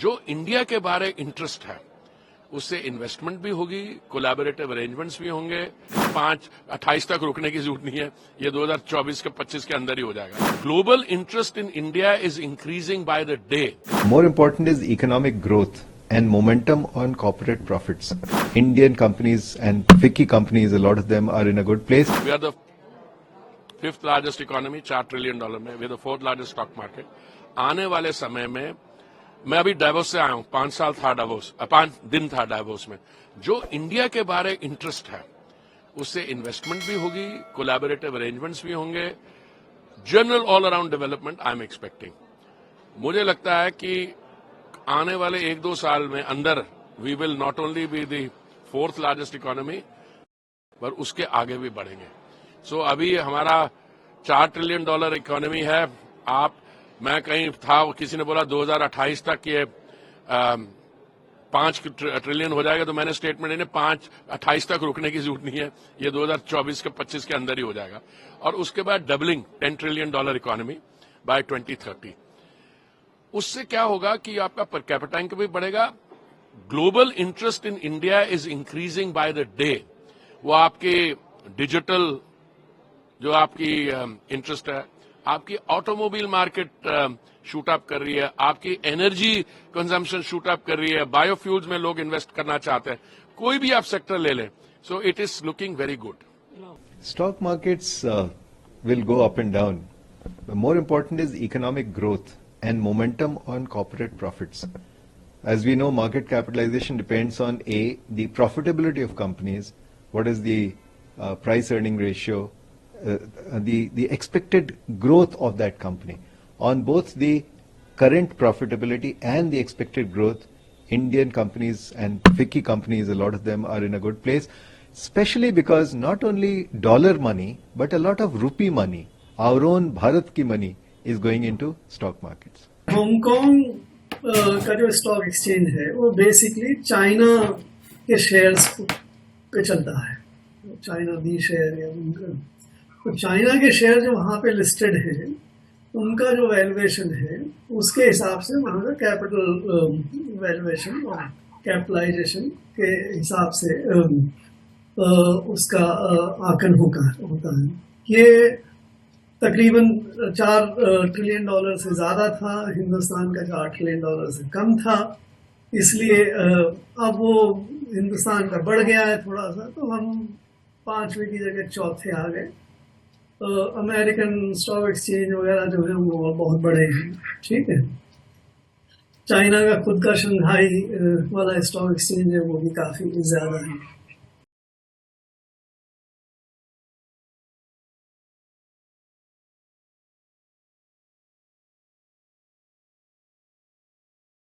जो इंडिया के बारे इंटरेस्ट है उससे इन्वेस्टमेंट भी होगी, कोलैबोरेटिव अरेंजमेंट्स भी होंगे। 5-28 तक रुकने की जरूरत नहीं है, ये 2024 के 25 के अंदर ही हो जाएगा। Global interest in India is increasing by the day. More important is economic growth and momentum on corporate profits. Indian companies and FICCI companies, a lot of them are in a good place. We are the 5th largest economy, $4 trillion में। We are the 4th largest stock market। आने वाले समय में मैं अभी Davos से आया हूं, 5 साल था डावोस, 5 दिन था डावोस में। जो इंडिया के बारे इंटरेस्ट है उससे इन्वेस्टमेंट भी होगी, कोलैबोरेटिव अरेंजमेंट्स भी होंगे, general all around development I am expecting. मुझे लगता है कि आने वाले 1-2 साल में अंदर we will not only be the 4th largest economy पर उसके आगे भी बढ़ेंगे। सो अभी हमारा $4 ट्रिलियन इकोनॉमी है। मैं कहीं था, किसी ने बोला 2028 तक ये 5 ट्रिलियन हो जाएगा, तो मैंने स्टेटमेंट इन्हें 5-28 तक रुकने की जरूरत नहीं है, ये 2024 के 25 के अंदर ही हो जाएगा। और उसके बाद डबलिंग $10 ट्रिलियन इकोनॉमी बाय 2030। उससे क्या होगा कि आपका पर कैपिटा इनकम भी बढ़ेगा। Global interest in India is increasing by the day. वो आपके डिजिटल जो आपकी इंटरेस्ट है, आपकी ऑटोमोबाइल मार्केट शूट अप कर रही है, आपकी एनर्जी कंजम्पशन शूट अप कर रही है, बायोफ्यूल्स में लोग इन्वेस्ट करना चाहते हैं, कोई भी आप सेक्टर ले लें, so it is looking very good. Stock markets will go up and down. But more important is economic growth and momentum on corporate profits. As we know, market capitalization depends on the profitability of companies, what is the price earning ratio, the expected growth of that company. On both the current profitability and the expected growth, Indian companies and FICCI companies, a lot of them are in a good place, especially because not only dollar money, but a lot of rupee money, our own Bharat ki money, is going into stock markets. Hong Kong का जो stock exchange है वो basically China के shares पे चलता है। China भी share है उनका, तो चाइना के शेयर जो वहाँ पे लिस्टेड है उनका जो वैल्यूएशन है उसके हिसाब से वहाँ का कैपिटल वैल्यूएशन और कैपिटलाइजेशन के हिसाब से उसका आकलन होता है। ये तकरीबन $4 ट्रिलियन से ज्यादा था, हिंदुस्तान का $4 ट्रिलियन से कम था, इसलिए अब वो हिंदुस्तान का बढ़ गया है थोड़ा सा, तो हम 5वें की जगह 4थे आ गए। अमेरिकन स्टॉक एक्सचेंज वगैरह जो है वो बहुत बड़े हैं, ठीक है। चाइना का खुद का शंघाई वाला स्टॉक एक्सचेंज है वो भी काफी ज्यादा है।